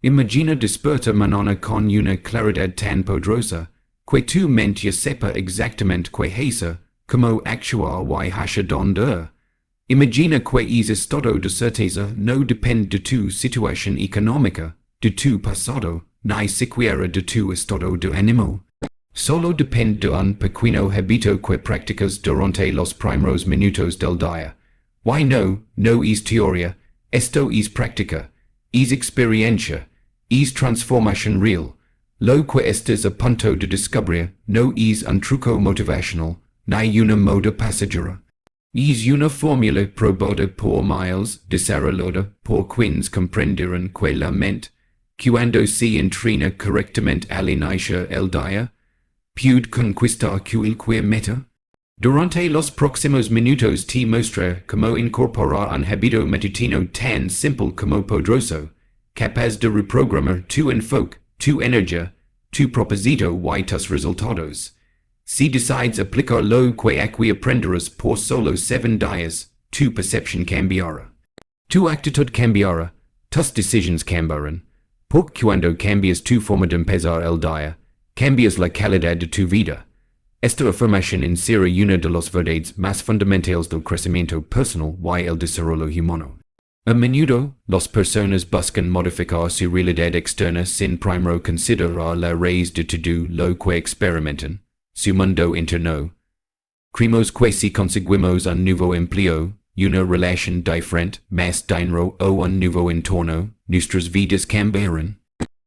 Imagina desperta manana con una claridad tan poderosa, que tu mente sepa exactamente que hacer, como actuar y hacia donde. Imagina que ese estado de certeza no depende de tu situación económica, de tu pasado, ni siquiera de tu estado de ánimo. Solo depende de un pequeño hábito que practicas durante los primeros minutos del día. Y no es teoría, esto es práctica, es experiencia, es transformación real. Lo que estás a punto de descubrir no es un truco motivacional, ni una moda pasajera. Es una fórmula probada por miles, desarrollada por quienes comprenderán que la mente, cuando se entrena correctamente al inicio el día, puede conquistar cualquier meta. Durante los próximos minutos te mostraré cómo incorporar un hábito matutino tan simple como poderoso, capaz de reprogramar tu enfoque, tu energía, tu propósito y tus resultados. Si decides aplicar lo que aquí aprenderás por solo 7 días, tu percepción cambiará. Tu actitud cambiará, tus decisiones cambiarán. Porque cuando cambias tu forma de empezar el día, cambias la calidad de tu vida. Esta afirmación encierra una de las verdades más fundamentales del crecimiento personal y el desarrollo humano. A menudo, las personas buscan modificar su realidad externa sin primero considerar la raíz de todo lo que experimentan, su mundo interno. Creemos que si conseguimos un nuevo empleo, una relación diferente, más dinero o un nuevo entorno, nuestras vidas cambiarán.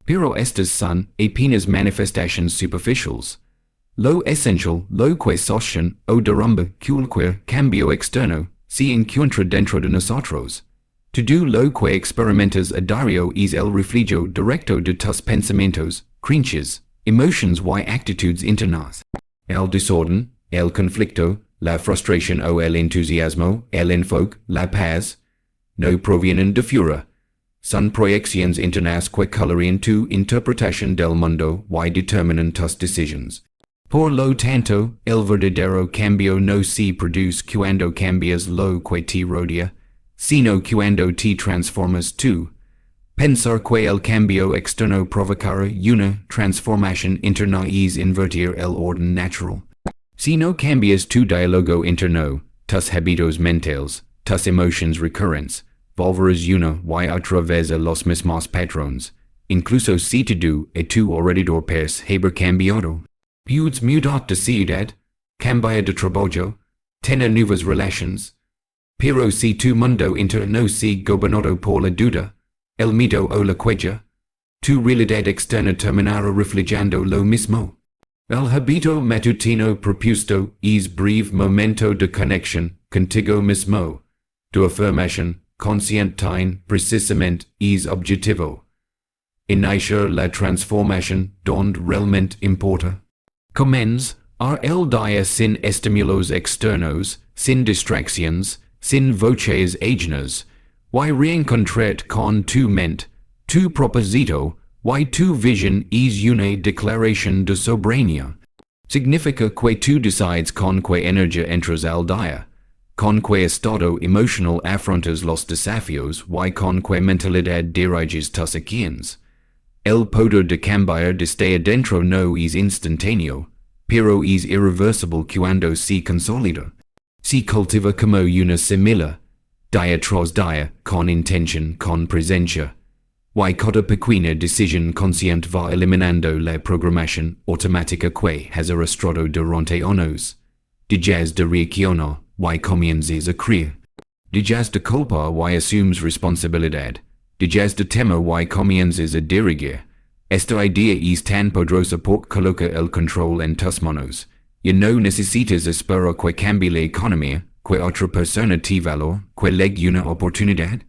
Pero estas son apenas manifestaciones superficiales. Lo esencial, lo que sostiene o derrumba cualquier cambio externo, se encuentra dentro de nosotros. Todo lo que experimentas a diario es el reflejo directo de tus pensamientos, creencias, emociones y actitudes internas. El desorden, el conflicto, la frustración o el entusiasmo, el enfoque, la paz, no provienen de fuera. Son proyecciones internas que colorean tu interpretación del mundo y determinan tus decisiones. Por lo tanto, el verdadero cambio no se produce cuando cambias lo que te rodea, sino cuando te transformas tú. Pensar que el cambio externo provocará una transformación interna es invertir el orden natural. Si no cambias tu diálogo interno, tus hábitos mentales, tus emociones recurrentes, volverás una y otra vez a los mismos patrones, incluso si tu y tu alrededor parece haber cambiado. Puedes mudar de ciudad, cambiar de trabajo, tener nuevas relaciones. Pero si tu mundo interno se gobernado por la duda, el miedo o la queja, tu realidad externa terminará reflejando lo mismo. El hábito matutino propuesto es breve momento de conexión contigo mismo. Tu afirmación, consciente precisamente, es objetivo. Iniciar la transformación donde realmente importa. Comienza el día sin estímulos externos, sin distracciones, sin voces ajenas, y reencontrarte con tu mente, tu propósito, y tu visión es una declaración de soberanía. Significa que tú decides con qué energía entras al día, con qué estado emocional afrontas los desafíos y con qué mentalidad diriges tus acciones. El poder de cambiar desde adentro no es instantáneo, pero es irreversible cuando se consolida. Se cultiva como una semilla, día tras día, con intención, con presencia. Y cada pequeña decisión consciente va eliminando la programación automática que has arrastrado durante años. Dejas de reaccionar y comienzas a creer. Dejas de culpar y asumes responsabilidad. Dejas de temer y comienzas a dirigir. Esta idea es tan poderosa porque coloca el control en tus manos. Y no necesitas esperar que cambie la economía, que otra persona te valore, que le una oportunidad.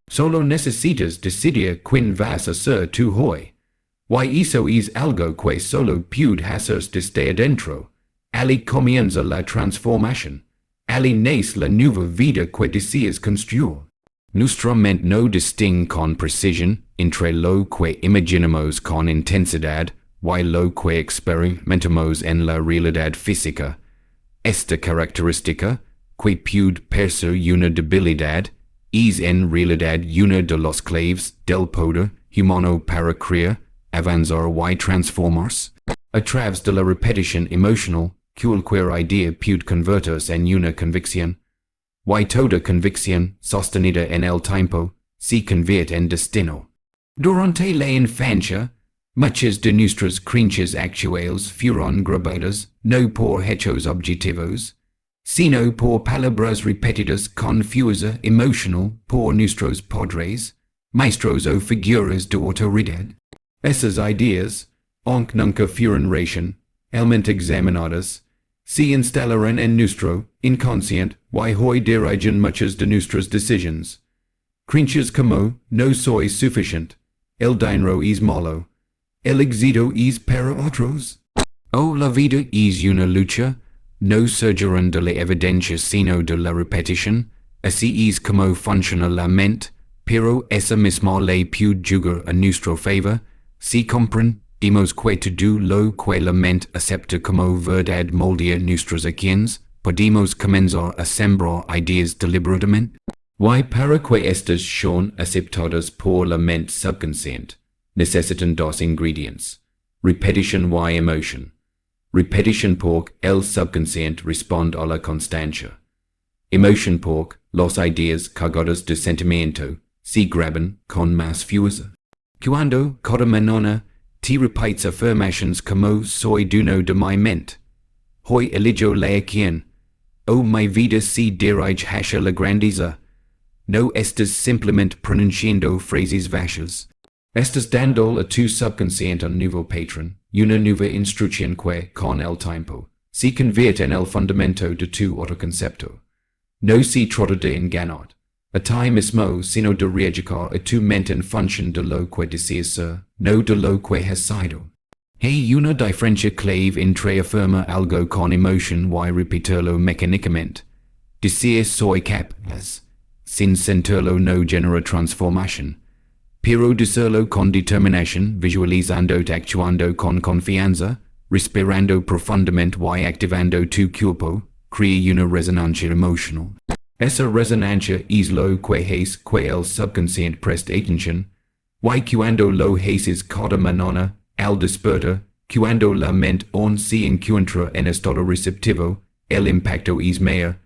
Solo necesitas decidir quién vas a ser tú hoy. Y eso es algo que solo puede hacerse desde adentro. Ali comienza la transformación. Ali nace la nueva vida que deseas construir. Nuestra mente no distingue con precisión entre lo que imaginamos con intensidad y lo que experimentamos en la realidad física. Esta característica, que puede parecer una debilidad, es en realidad una de las claves del poder humano para crear, avanzar y transformarse. A través de la repetición emocional, cualquier idea puede convertirse en una convicción. Y toda convicción, sostenida en el tiempo, se convierte en destino. Durante la infancia, muchas de nuestras creencias actuales fueron grabadas no por hechos objetivos, sino por palabras repetidas con fuerza emocional por nuestros padres, maestros o figuras de autoridad. Esas ideas, aunque nunca fueron racionalmente examinadas, se instalaron en nuestro inconsciente y hoy dirigen muchas de nuestras decisiones. Creencias como no soy suficiente, el dinero es malo, el éxito es para otros, o la vida es una lucha, no surgirán de la evidencia sino de la repetición. Así es como funciona la mente, pero esa misma ley puede jugar a nuestro favor, si comprendemos que todo lo que la mente acepta como verdad moldea nuestras acciones, podemos comenzar a sembrar ideas deliberadamente. Y para que estas sean aceptadas por la mente subconsciente, necesitan dos ingredientes: repetición y emoción. Repetición porque el subconsciente responde a la constancia. Emoción porque las ideas cargadas de sentimiento se graban con más fuerza. Cuando cada mañana te repites afirmaciones como soy dueño de mi mente, hoy elijo la acción, o mi vida se dirige hacia la grandeza, no estás simplemente pronunciando frases vacías. Estás dando a tu subconsciente un nuevo patrón, una nueva instrucción que, con el tiempo, se convierte en el fundamento de tu autoconcepto. No se trata de engañar a ti mismo, sino de reeducar a tu mente en función de lo que deseas ser, no de lo que has sido. Hay una diferencia clave entre afirmar algo con emoción y repetirlo mecánicamente. Decir soy capaz, sin sentirlo no genera transformación. Pero decirlo con determinación, visualizando y actuando con confianza, respirando profundamente y activando tu cuerpo, crea una resonancia emocional. Esa resonancia es lo que hace que el subconsciente preste atención, y cuando lo haces cada mañana, al despertar, cuando la mente aún se encuentra en estado receptivo, el impacto es mayor.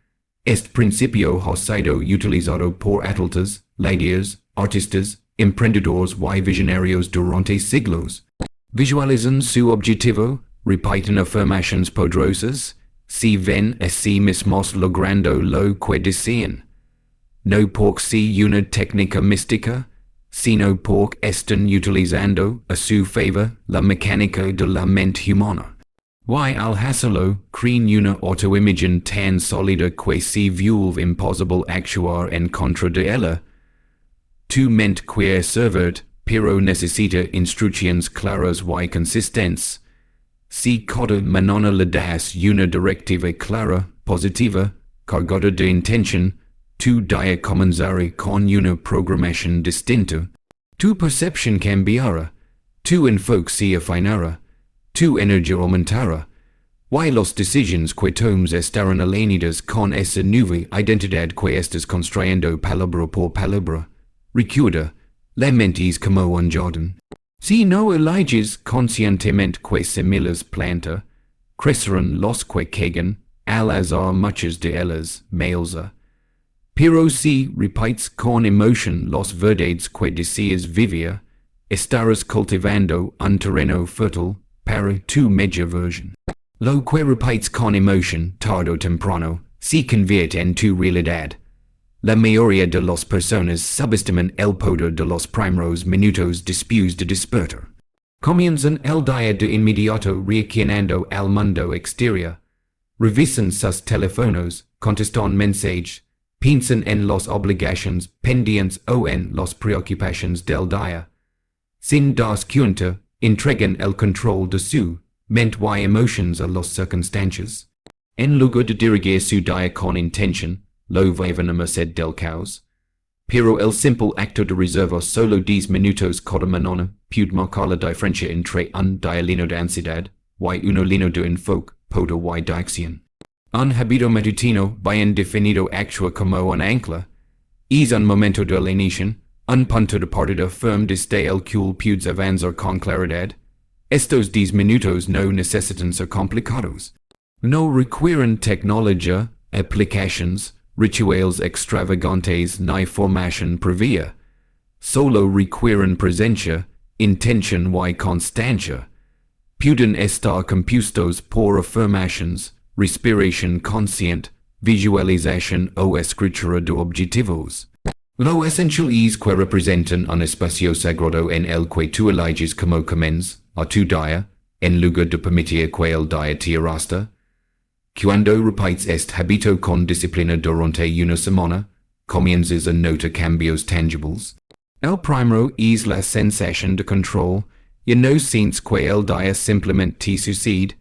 Este principio ha sido utilizado por atletas, líderes, artistas, emprendedores y visionarios durante siglos. Visualizan su objetivo, repiten afirmaciones poderosas, se ven a sí mismos logrando lo que desean. No porque sea una técnica mística, sino porque están utilizando a su favor la mecánica de la mente humana. Y al hacerlo, crean una autoimagen tan sólida que se vuelve imposible actuar en contra de ella. Tu mente quiere servir, pero necesita instrucciones claras y consistentes. Si cada mañana le das una directiva clara, positiva, cargada de intención, tu día comenzará con una programación distinta. Tu percepción cambiará, tu enfoque se afinará, tu energía aumentará, y las decisiones que tomes estarán alineadas con esa nueva identidad que estás construyendo palabra por palabra. Recuerda, la mente es como un jardín. Si no eliges conscientemente que semillas planta, crecerán los que caigan al azar muchas de ellas malsas. Pero si repites con emoción las verdades que deseas vivir, estarás cultivando un terreno fértil para tu media versión. Lo que repites con emoción, tarde o temprano, se convierte en tu realidad. La mayoría de las personas subestiman el poder de los primeros minutos después de despertar. Comienzan el día de inmediato reaccionando al mundo exterior. Revisan sus teléfonos, contestan mensajes, piensan en las obligaciones pendientes o en las preocupaciones del día. Sin darse cuenta, entregan el control de su mente y emociones a las circunstancias. En lugar de dirigir su día con intención, lo viven a merced del caos. Pero el simple acto de reservar solo 10 minutos cada mañana puede marcar la diferencia entre un día lleno de ansiedad y uno lleno de enfoque, poder y de acción. Un hábito matutino bien definido actúa como un ancla. Es un momento de alineación, un punto de partida firme desde el cual puedes avanzar con claridad. Estos 10 minutos no necesitan ser complicados. No requieren tecnología, aplications, rituales extravagantes ni formación previa. Solo requieren presencia, intención y constancia. Pueden estar compuestos por afirmaciones, respiración consciente, visualización o escritura de objetivos. Lo esencial es que representan un espacio sagrado en el que tú eliges como comienza a tu día, en lugar de permitir que el día te arrastre. Cuando repites este hábito con disciplina durante una semana, comienzas a notar cambios tangibles. El primero es la sensación de control. Ya no sientes que el día simplemente te sucede.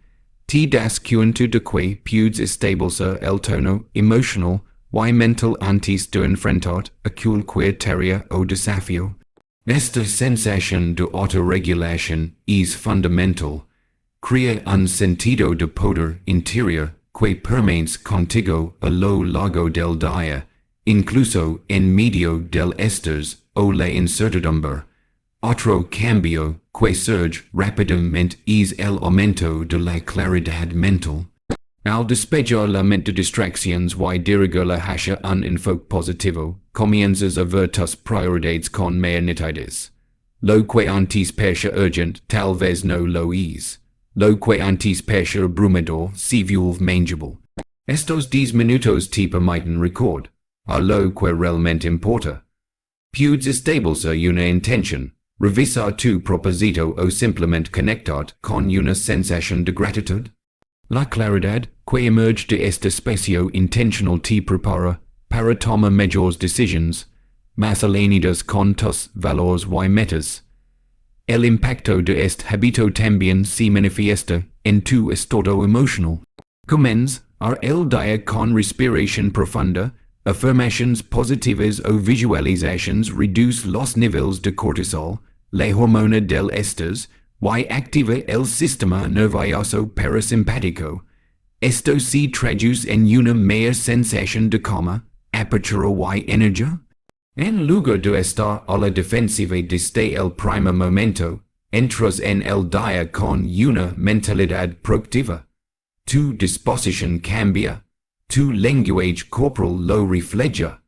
Te das cuenta de que puedes establecer el tono emocional y mental antes de enfrentar a cualquier tarea o desafío. Esta sensación de autorregulación es fundamental. Crea un sentido de poder interior que permanece contigo a lo largo del día, incluso en medio del estrés o la incertidumbre. Otro cambio que surge rápidamente es el aumento de la claridad mental. Al despejar la mente de distracciones y dirigirla hacia un enfoque positivo, comienzas a ver tus prioridades con mayor nitidez. Lo que antes parecía urgente tal vez no lo es. Lo que antes parecía abrumador se vuelve manageable. Estos 10 minutos te permiten recordar a lo que realmente importa. Puedes establecer una intención, revisar tu propósito o simplemente conectar con una sensación de gratitud. La claridad que emerge de este espacio intencional te prepara para tomar mejores decisiones, más alineadas con tus valores y metas. El impacto de este hábito también se manifiesta en tu estado emocional. Comienza el día con respiración profunda, afirmaciones positivas o visualizaciones reduce los niveles de cortisol, la hormona del estrés, y activa el sistema nervioso parasimpático. Esto se traduce en una mayor sensación de calma, apertura y energía. En lugar de estar a la defensiva desde el primer momento, entras en el día con una mentalidad proactiva. Tu disposición cambia. Tu lenguaje corporal lo refleja.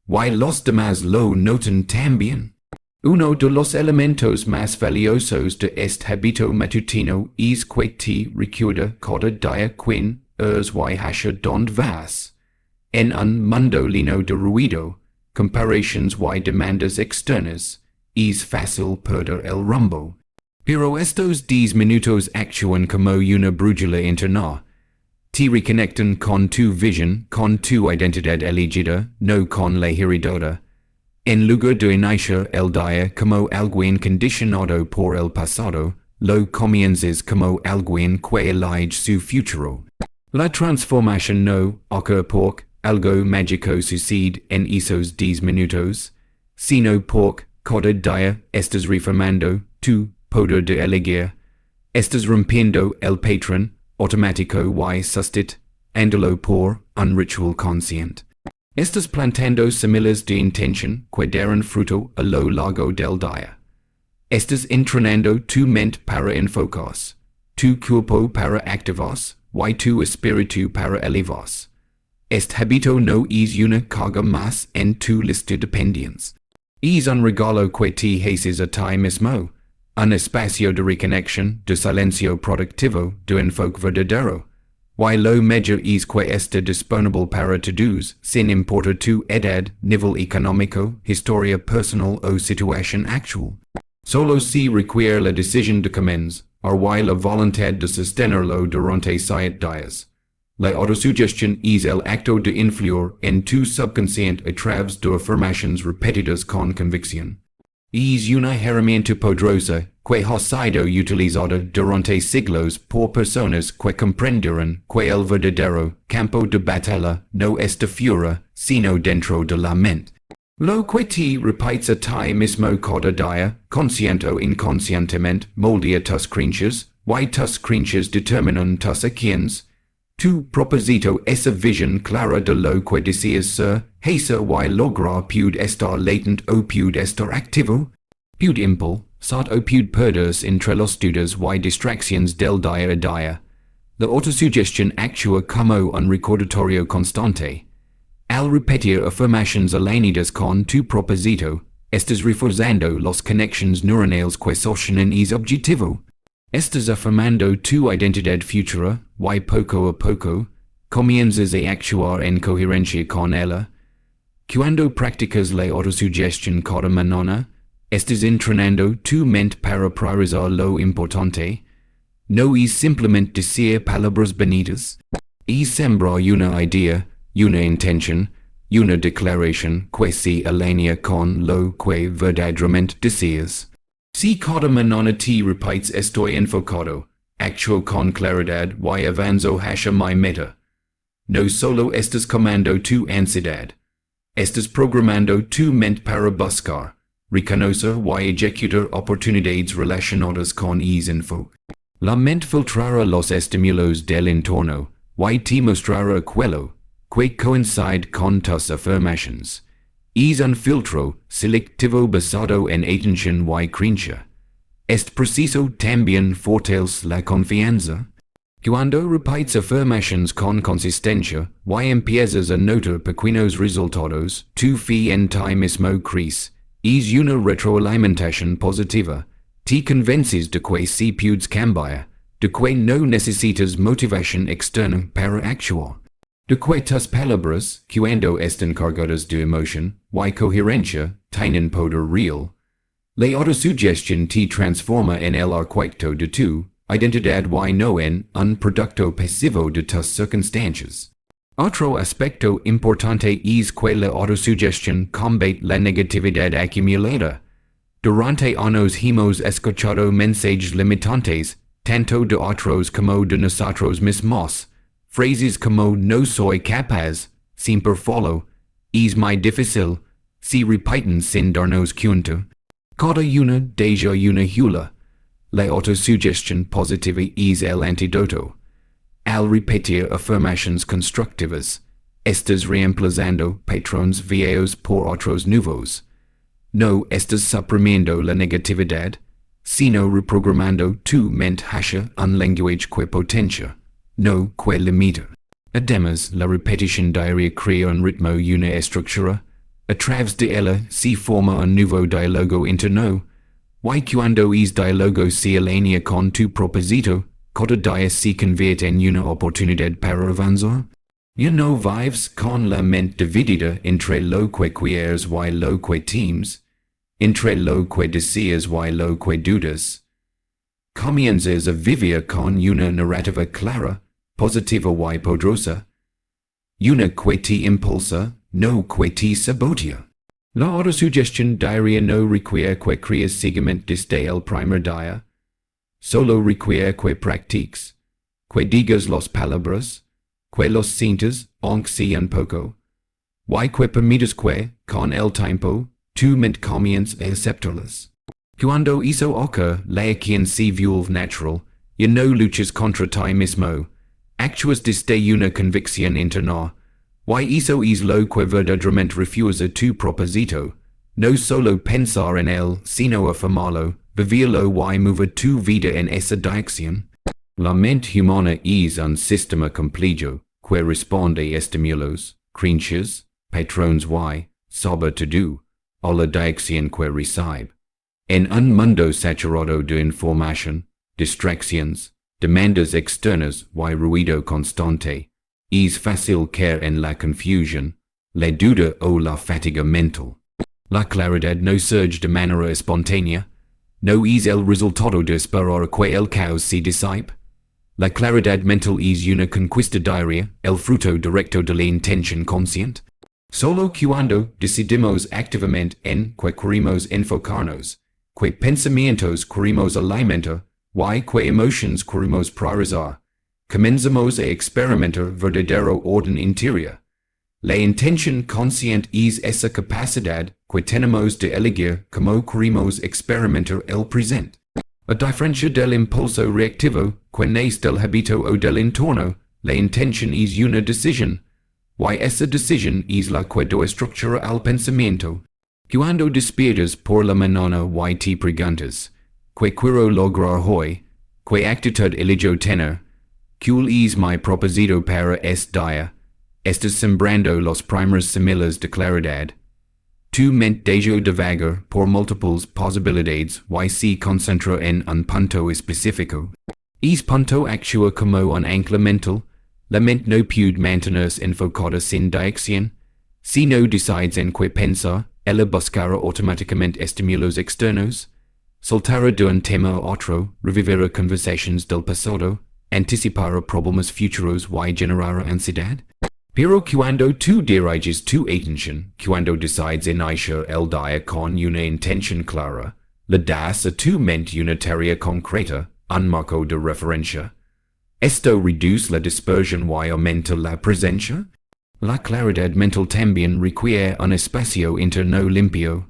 Y los demás lo notan también. Uno de los elementos más valiosos de este hábito matutino es que te recuerda cada día quién eres y hacia dónde vas. En un mundo lleno de ruido, comparaciones y demandas externas, es fácil perder el rumbo. Pero estos 10 minutos actúan como una brújula interna. Te reconectan con tu visión, con tu identidad elegida, no con la heredada. En lugar de iniciar el día como alguien condicionado por el pasado, lo comienzas como alguien que elige su futuro. La transformación no ocurre porque algo mágico sucede en esos 10 minutos, sino porque cada día estás reformando tu poder de elegir. Estás rompiendo el patrón automático y sustituyéndolo por un ritual consciente. Estás plantando semillas de intención que darán fruto a lo largo del día. Estás entrenando tu mente para enfocarse, tu cuerpo para activarse y tu espíritu para elevarse. Este hábito no es una carga más en tu lista de pendientes. Es un regalo que te haces a ti mismo, un espacio de reconexión, de silencio productivo, de enfoque verdadero. Y lo mejor es que está disponible para todos, sin importar tu edad, nivel económico, historia personal o situación actual. Solo se requiere la decisión de comenzar, y la voluntad de sostenerlo durante 7 días. La autosugestión es el acto de influir en tu subconsciente a través de afirmaciones repetidas con convicción. Es una herramienta poderosa que ha sido utilizada durante siglos por personas que comprendieron que el verdadero campo de batalla no está fuera, sino dentro de la mente. Lo que te repites a ti mismo cada día, consciente o inconscientemente, moldea tus creencias, y tus creencias determinan tus acciones. Tu proposito essa vision clara de lo que deseas ser, hacer y lograr pud estar latent o pud estar activo, pud impul, sat o pud perderse entre los dudas y distracciones del día a día. La autosugestión actúa como un recordatorio constante. Al repetir afirmaciones alignadas con tu propósito, estás reforzando las conexiones neuronales que sostienen ese objetivo. Estás afirmando tu identidad futura, y poco a poco, comienzas a actuar en coherencia con ella. Cuando practicas la autosugestión cada mañana, estás entrenando tu mente para priorizar lo importante. No es simplemente decir palabras bonitas. Es sembrar una idea, una intención, una declaración que se alinea con lo que verdaderamente deseas. Si cada mañana te repites estoy enfocado, actúo con claridad y avanzo hacia mi meta. No solo estás comando tu ansiedad. Estás programando tu mente para buscar, reconocer y ejecutar oportunidades relacionadas con ese enfoque. La mente filtrará los estímulos del entorno y te mostrará aquello que coincide con tus afirmaciones. Es un filtro selectivo basado en atención y creencia. Es preciso también fortalecer la confianza. Cuando repites afirmaciones con consistencia y empiezas a notar pequeños resultados, tu fe en ti mismo crece. Es una retroalimentación positiva. Te convences de que si puedes cambiar, de que no necesitas motivación externa para actuar. De que tus palabras, cuando están cargadas de emoción y coherencia, tienen poder real. La autosugestión te transforma en el arquitecto de tu identidad y no en un producto pasivo de tus circunstancias. Otro aspecto importante es que la autosugestión combate la negatividad acumulada. Durante años hemos escuchado mensajes limitantes, tanto de otros como de nosotros mismos. Phrases como no soy capaz, siempre fallo, es muy difícil, se repiten sin darnos cuenta. Cada una de ellas una hula. La autosugestión positiva es el antídoto. Al repetir afirmaciones constructivas, estás reemplazando patrones viejos por otros nuevos. No estás suprimiendo la negatividad, sino reprogramando tu mente hacia un lenguaje que potencia. No que limita. Además, la repetición diaria crea un ritmo y una estructura. A través de ella se forma un nuevo diálogo interno. Y cuando ese diálogo se alinea con tu propósito, cada día se convierte en una oportunidad para avanzar. Ya no vives con la mente dividida entre lo que quieres y lo que temes, entre lo que deseas y lo que dudas. Comienzas a vivir con una narrativa clara, positiva y poderosa. Una que te impulsa, no que te sabotea. La autosugestión diaria no requiere que crees seguimiento desde el primer día. Solo requiere que practiques, que digas las palabras, que los sientas, aunque sea un poco, y que permitas que, con el tiempo, tu mente comience a aceptarlas. Cuando eso ocurre, la acción se vuelve natural, y no luchas contra ti mismo. Actúas desde una convicción interna. Y eso es lo que verdaderamente refuerza tu propósito. No solo pensar en él, sino afirmarlo, vivirlo y mover tu vida en esa dirección. La mente humana es un sistema complejo que responde a estímulos, creencias, patrones y, sobre todo, a la dirección que recibe. En un mundo saturado de información, distracciones, demandas externas y ruido constante, es fácil caer en la confusión, la duda o la fatiga mental. La claridad no surge de manera espontánea, no es el resultado de esperar que el caos se disipe. La claridad mental es una conquista diaria, el fruto directo de la intención consciente. Solo cuando decidimos activamente en que queremos enfocarnos, que pensamientos queremos alimentar, y que emociones queremos priorizar, comenzamos a experimentar verdadero orden interior. La intención consciente es esa capacidad que tenemos de elegir cómo queremos experimentar el presente. A diferencia del impulso reactivo, que nace del hábito o del entorno, la intención es una decisión. Y esa decisión es la que da estructura al pensamiento. Cuando despiertas por la mañana y te preguntas, ¿qué quiero lograr hoy? ¿Qué actitud elijo tener? ¿Cuál es mi propósito para este día? Estás sembrando los primeros semillas de claridad. Tu mente deja divagar por múltiples posibilidades y se concentra en un punto específico. Es punto actúa como un ancla mental. La mente no puede mantenerse enfocada sin dirección. Si no decides en qué pensar, ella buscará automáticamente estímulos externos. Saltará de un tema a otro, revivirá conversaciones del pasado, anticipará problemas futuros y generará ansiedad. Pero cuando tú diriges tu atención, cuando decides iniciar el día con una intención clara, le das a tu mente una tarea concreta, un marco de referencia. Esto reduce la dispersión y aumenta la presencia. La claridad mental también requiere un espacio interno limpio.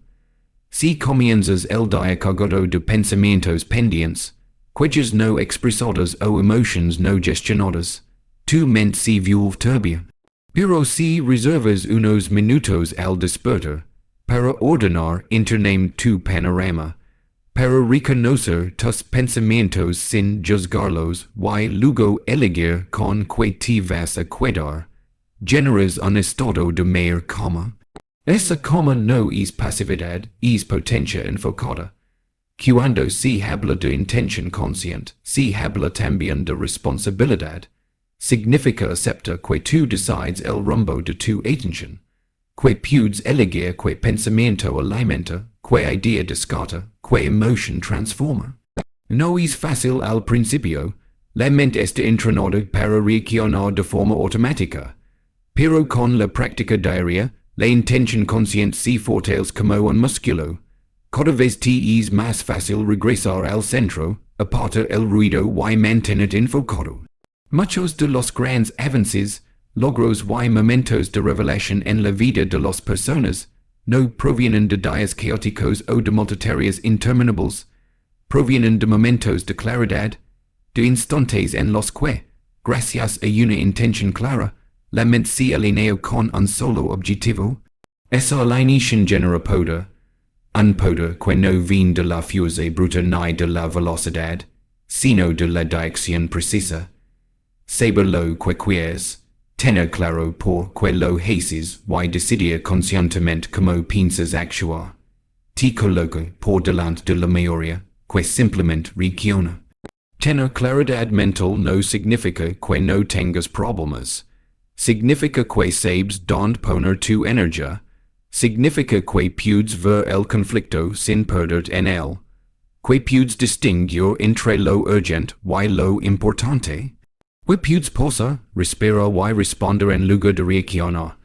Si comienzas el día cargado de pensamientos pendientes, quejas no expresadas o emociones no gestionadas, tu mente se vuelve turbia. Pero si reservas unos minutos al despertar, para ordenar internamente tu panorama, para reconocer tus pensamientos sin juzgarlos y luego elegir con qué te vas a quedar, generas un estado de mayor calma. Esa calma no es pasividad, es potencia enfocada. Cuando se habla de intención consciente, se habla también de responsabilidad. Significa aceptar que tú decides el rumbo de tu atención, que puedes elegir qué pensamiento alimenta, qué idea descarta, qué emoción transforma. No es fácil al principio, la mente está entrenada para reaccionar de forma automática, pero con la práctica diaria, la intención consciente se fortalece como un músculo. Cada vez te es más fácil regresar al centro, apartar el ruido y mantenerte enfocado. Muchos de los grandes avances, logros y momentos de revelación en la vida de las personas no provienen de días caóticos o de multitareas interminables, provienen de momentos de claridad, de instantes en los que, gracias a una intención clara, la mente se alinea con un solo objetivo. Esa alineación genera poder, un poder que no viene de la fuerza bruta ni de la velocidad, sino de la dirección precisa. Saber lo que quieres, tener claro por qué lo haces y decidir conscientemente cómo piensas actuar. Te coloca por delante de la mayoría, que simplemente reacciona. Tener claridad mental no significa que no tengas problemas. Significa que sabes dónde poner tu energía. Significa que puedes ver el conflicto sin perderte en él. Que puedes distinguir entre lo urgente y lo importante. Que puedes pausar, respirar y responder en lugar de reaccionar.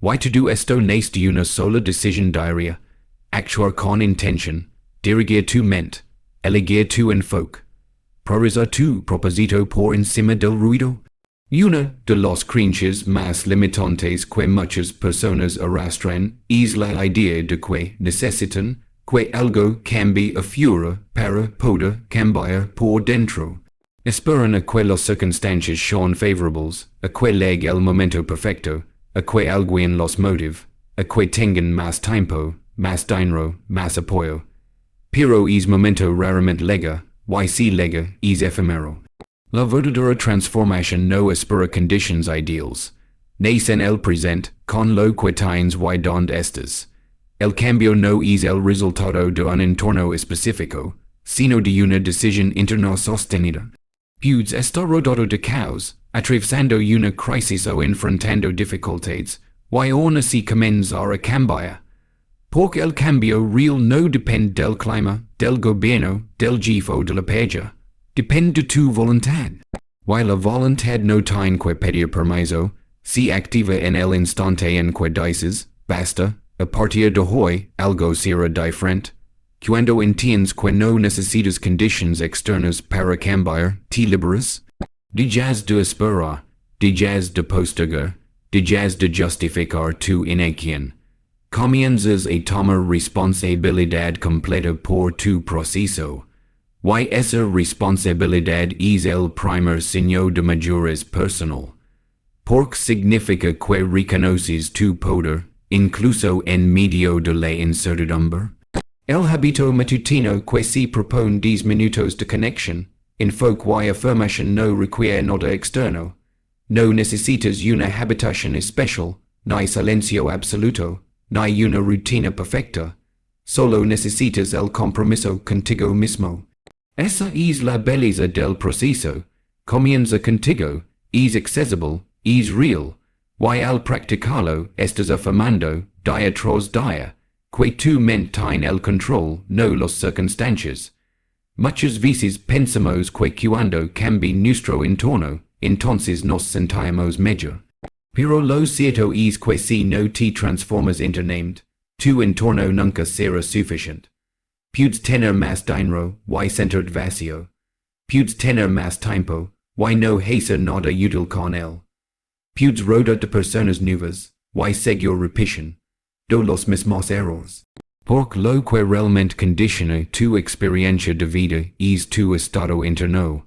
Y todo esto nace de una sola decisión diaria. Actuar con intención, dirigir tu mente, elegir tu enfoque. Priorizar tu propósito por encima del ruido. Una de las creencias más limitantes que muchas personas arrastran es la idea de que necesitan que algo cambie afuera para poder cambiar por dentro. Esperan a que las circunstancias sean favorables, a que llegue el momento perfecto, a que alguien los motive, a que tengan más tiempo, más dinero, más apoyo. Pero es momento raramente llega, y si llega, es efímero. La verdadera transformación no espera conditions ideales. Nace en el presente, con lo que tienes y donde estás. El cambio no es el resultado de un entorno específico, sino de una decisión interna sostenida. Puedes estar rodeado de caos, atravesando una crisis o enfrentando dificultades, y aún así comenzar a cambiar. Porque el cambio real no depende del clima, del gobierno, del jefe o de la paga. Depende de tu voluntad. Y la voluntad no tiene que pedir permiso, se activa en el instante en que dices, basta, a partir de hoy, algo será diferente. Cuando entiendes que no necesitas conditions externas para cambiar, te liberas. Dejas de esperar, dejas de postergar, dejas de justificar tu inacción. Comienzas a tomar responsabilidad completa por tu proceso. Y esa responsabilidad es el primer signo de madurez personal. Porque significa que reconoces tu poder, incluso en medio de la incertidumbre. El hábito matutino que se propone 10 minutos de conexión, enfoque y afirmación no requiere nada externo. No necesitas una habitación especial, ni silencio absoluto, ni una rutina perfecta. Solo necesitas el compromiso contigo mismo. Esa es la belleza del proceso. Comienza contigo, es accesible, es real. Y al practicarlo, estás afirmando, día tras día, que tu mente tiene el control, no las circunstancias. Muchas veces pensamos que cuando cambia nuestro entorno, entonces nos sentimos mejor. Pero lo cierto es que si no te transformas internamente, tu entorno nunca será suficiente. Puedes tener más dinero, y sentirte vacío. Puedes tener más tiempo, y no hacer nada útil con él. Puedes rodear de personas nuevas, y seguir repitiendo los mismos errores. Porque lo que realmente condiciona tu experiencia de vida es tu estado interno.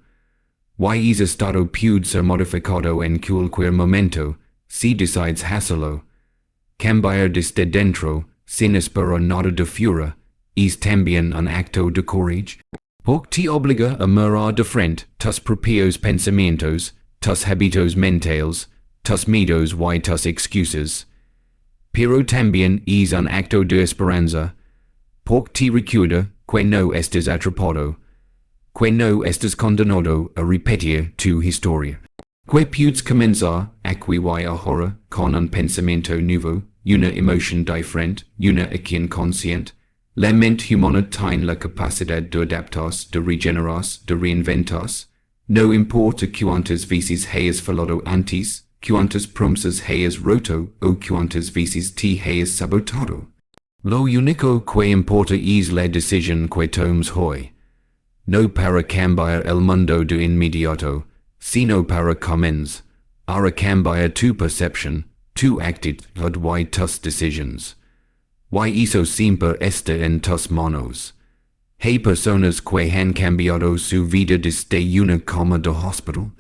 Y ese estado puede ser modificado en cualquier momento, si decides hacerlo. Cambiar desde dentro, sin esperar nada de fuera, es también un acto de coraje. Porque te obliga a mirar de frente tus propios pensamientos, tus hábitos mentales, tus miedos y tus excusas. Pero también es un acto de esperanza, porque te recuerda que no estás atrapado, que no estás condenado a repetir tu historia. Que puedes comenzar aquí y ahora con un pensamiento nuevo, una emoción diferente, una acción consciente. La mente humana tiene la capacidad de adaptarse, de regenerarse, de reinventarse. No importa cuántas veces hayas fallado antes, cuántas promesas hayas roto o cuántas veces te hayas sabotado. Lo único que importa es la decisión que tomes hoy. No para cambiar el mundo de inmediato, sino para comenzar a cambiar tu percepción, tu actitud y tus decisiones. Y eso siempre está en tus manos. Hay personas que han cambiado su vida desde una cama de hospital.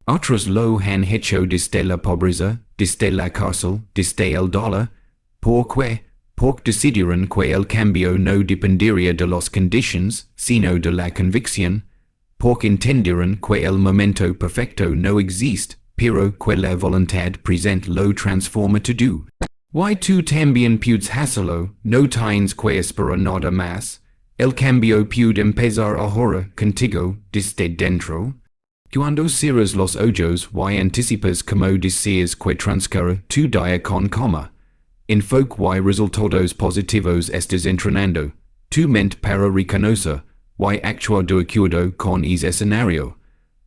Otros lo han hecho desde la pobreza, desde la cárcel, desde el dolor. Porque decidieron que el cambio no dependería de las condiciones, sino de la convicción. Porque entendieron que el momento perfecto no existe, pero que la voluntad presente lo transforma todo. Y tú también puedes hacerlo, no tienes que esperar nada más. El cambio puede empezar ahora contigo, desde dentro. Cuando cierras los ojos y anticipas cómo deseas que transcurra tu día con calma. Enfoque y resultados positivos estás entrenando tu mente para reconocer y actuar de acuerdo con ese escenario.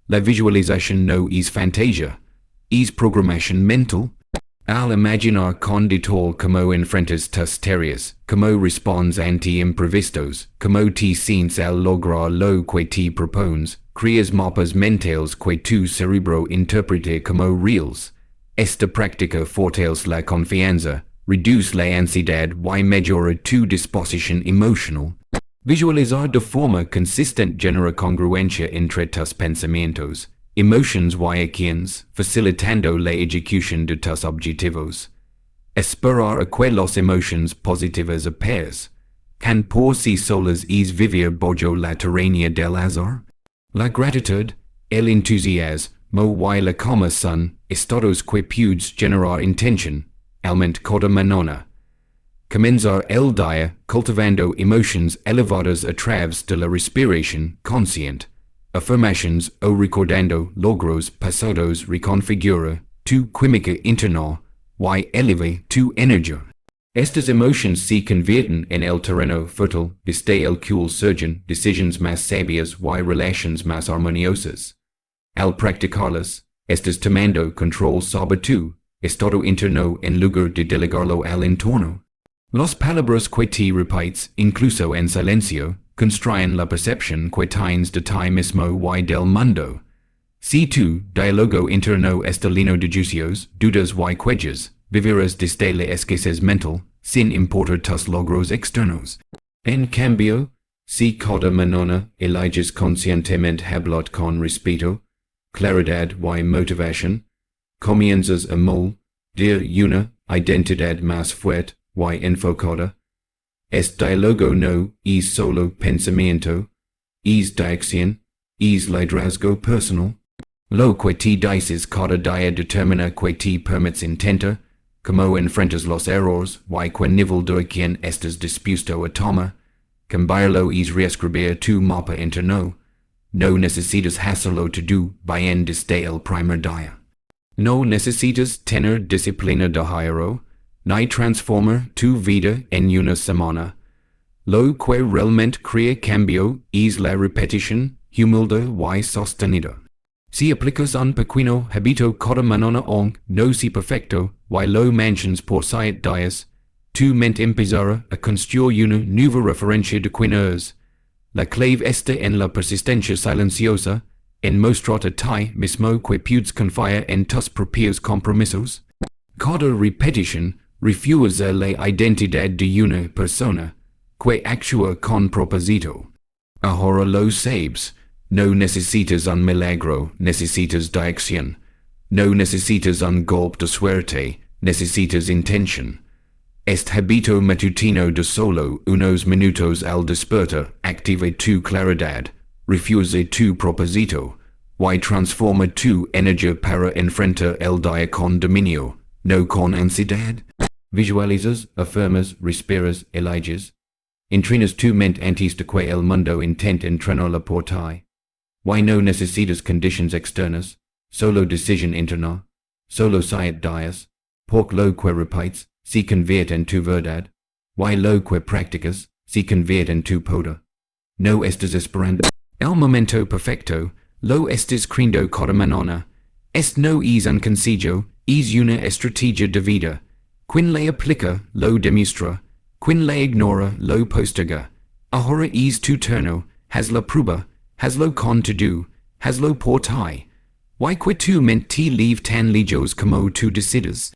La visualización no es fantasía, es programación mental. Al imaginar con detalle cómo enfrentas tus tareas, cómo respondes ante imprevistos, cómo te sientes al lograr lo que te propones, creas mapas mentales que tu cerebro interpreta como reales. Esta práctica fortalece la confianza, reduce la ansiedad y mejora tu disposición emocional. Visualizar de forma consistente genera congruencia entre tus pensamientos, emotions y acciones, facilitando la ejecución de tus objetivos. Esperar a que las emociones positivas appears, can por sí solas es vivir bajo la tirania del azar. La gratitud, el entusiasmo y la calma son estados que puedes generar intención, almente cada mañana. Comenzar el día cultivando emociones elevadas a través de la respiración consciente. Afirmaciones o recordando logros pasados reconfigura tu química interna y eleva tu energía. Estas emociones se convierten en el terreno fértil desde el cual surgen decisiones más sabias y relaciones más armoniosas. Al practicarlas, estás tomando control sobre tu estado interno en lugar de delegarlo al entorno. Las palabras que te repites, incluso en silencio, construyen la percepción que tienes de ti mismo y del mundo. Si tu diálogo interno está lleno de juicios, dudas y quejas, vivirás desde la escasez mental, sin importar tus logros externos. En cambio, si coda manona, Elijah's conscientemente hablot con respiro, claridad y motivación, comienzas a mol, de una identidad más fuerte y enfocada. Diálogo no es solo pensamiento, es dirección, es liderazgo personal. Lo que te dices cada día determina que te permites intenta, como enfrentas los errores y que nivel de quien estás dispuesto a tomar. Cambiarlo es reescribir tu mapa interno. No necesitas hacerlo todo bien desde el primer día. No necesitas tener disciplina de hierro, ni transformar tu vida en una semana. Lo que realmente crea cambio es la repetición, humilde y sostenida. Si aplicas un pequeño hábito cada mañana aunque no sea perfecto, y lo mantienes por 7 días, tu mente empezará a construir una nueva referencia de quién eres. La clave está en la persistencia silenciosa, en mostrarte a ti mismo que puedes confiar en tus propios compromisos. Cada repetición refuerza la identidad de una persona, que actúa con propósito. Ahora lo sabes. No necesitas un milagro, necesitas dirección. No necesitas un golpe de suerte, necesitas intención. Este hábito matutino de solo unos minutos al despertar activa tu claridad, refuerza tu propósito, y transforma tu energía para enfrentar el día con dominio, no con ansiedad. Visualizas, afirmas, respiras, eliges. Entrenas tu mente antes de que el mundo intente entrenarla por ti. Why no necesitas conditions externas, solo decisión interna, solo 7 días, porque lo que repites, se convierte en tu verdad, why lo que practicas, se convierte en tu poder. No estás esperando el momento perfecto, lo estás creyendo cada mañana. No es un consejo, es una estrategia de vida. Quien la aplica, lo demuestra, quien la ignora, lo posterga. Ahora es tu turno, haz la prueba. Hazlo con todo, hazlo por ti. Why que tu mente te leave tan lejos como tú decides.